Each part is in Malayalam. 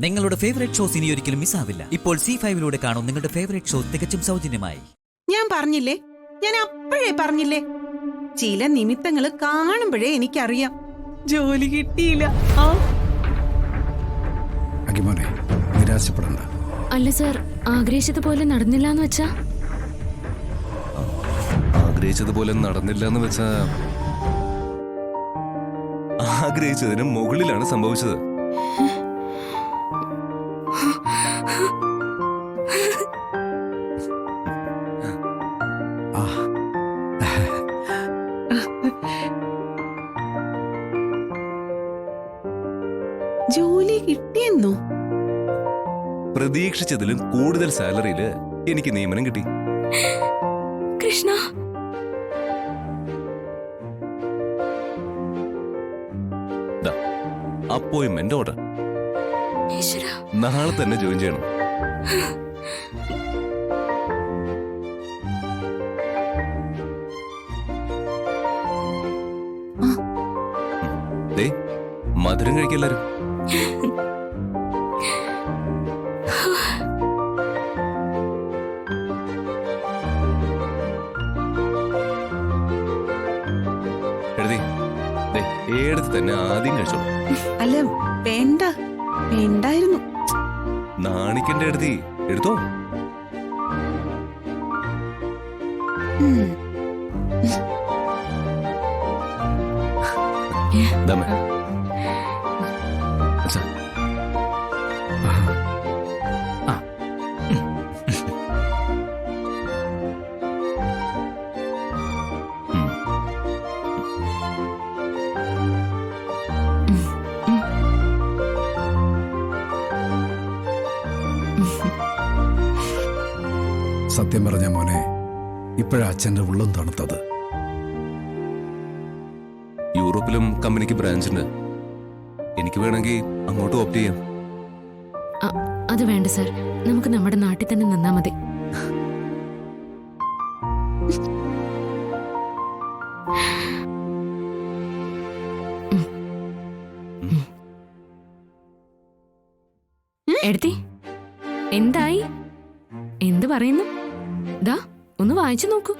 നിങ്ങളുടെ ഫേവറേറ്റ് ഷോസ് ഇനി ഒരിക്കലും മിസ്സാവില്ല. ഇപ്പോൾ C5 കാണും നിങ്ങളുടെ ഫേവറേറ്റ് ഷോ തികച്ചും സൗജന്യമായി. ഞാൻ പറഞ്ഞില്ലേ, ഞാൻ അപ്പോഴേ പറഞ്ഞില്ലേ, ചില നിമിത്തങ്ങൾ കാണുമ്പോഴേ എനിക്കറിയാം ജോലി കിട്ടിയില്ല. അഖിമോനെ, നിരാശപ്പെടണ്ട. അല്ല സർ, ആഗ്രഹിച്ചതുപോലെ നടന്നില്ല എന്ന് വെച്ചാ? ആഗ്രഹിച്ചതുപോലെ നടന്നില്ല എന്ന് വെച്ചാ ആഗ്രഹിച്ചതിന് മുകളിലാണ് സംഭവിച്ചത്. ജോലി കിട്ടിയെന്നോ? പ്രതീക്ഷിച്ചതിലും കൂടുതൽ സാലറിയില് എനിക്ക് നിയമനം കിട്ടി. Krishna, appointment order. ഈശ്വരാ, നാളെ തന്നെ ജോയിൻ ചെയ്യണം. ദേ, മധുരം കഴിക്കെല്ലാരും. എഴുതി ഏടത്ത് തന്നെ ആദ്യം കഴിച്ചോളൂ. അല്ല, വേണ്ട, വേണ്ടായിരുന്നു. നാണിക്കണ്ട എഴുതി എടുത്തോ. ദമേ അച്ഛാ. സത്യം പറഞ്ഞ മോനെ, ഇപ്പോഴാ അച്ഛൻ്റെ ഉള്ളം തണുത്തത്. യൂറോപ്പിലും കമ്പനിക്ക് ബ്രാഞ്ച് ഉണ്ട്. എനിക്ക് വേണമെങ്കിൽ അങ്ങോട്ട് ഓപ്റ്റ് ചെയ്യാം. അത് വേണ്ട സർ, നമുക്ക് നമ്മുടെ നാട്ടിൽ തന്നെ നിന്നാ മതി. എഴുതി എന്തായി? എന്ത് പറയുന്നു? ദാ ഒന്ന് വായിച്ചു നോക്കൂ.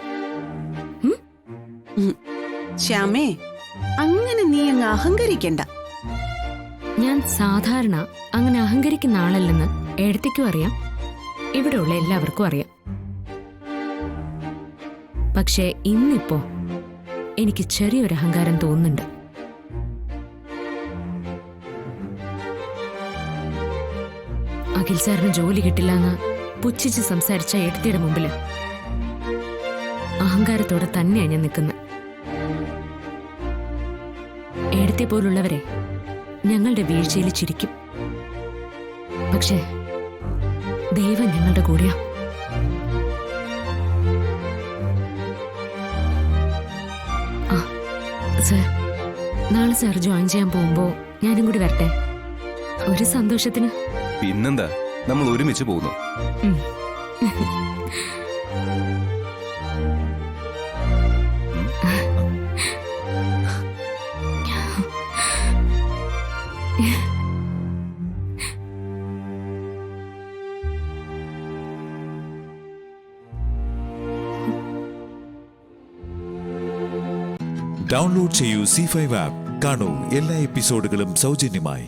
ശ്യാമേ, അങ്ങനെ നീ അങ്ങ് അഹങ്കരിക്കണ്ട. ഞാൻ സാധാരണ അങ്ങനെ അഹങ്കരിക്കുന്ന ആളല്ലെന്ന് എഴുത്തിക്കും അറിയാം, ഇവിടെയുള്ള എല്ലാവർക്കും അറിയാം. പക്ഷേ ഇന്നിപ്പോ എനിക്ക് ചെറിയൊരു അഹങ്കാരം തോന്നുന്നുണ്ട്. അഖിൽ സാറിന് ജോലി കിട്ടില്ല എന്ന് പുച്ഛിച്ച് സംസാരിച്ച എഴുത്തിയുടെ മുമ്പില് അഹങ്കാരത്തോടെ തന്നെയാണ് ഞാൻ നിൽക്കുന്നത്. എഴുത്തെ പോലുള്ളവരെ ഞങ്ങളുടെ വീഴ്ചയിൽ ചിരിക്കും, പക്ഷേ ദൈവം ഞങ്ങളുടെ കൂടെയാ. സർ, നാളെ സാർ ജോയിൻ ചെയ്യാൻ പോകുമ്പോ ഞാനും കൂടി വരട്ടെ, ഒരു സന്തോഷത്തിന്. പിന്നെന്താ, നമ്മൾ ഒരുമിച്ച് പോകുന്നു. ഡൗൺലോഡ് ചെയ്യൂ C5 ആപ്പ്. കാണൂ എല്ലാ എപ്പിസോഡുകളും സൗജന്യമായി.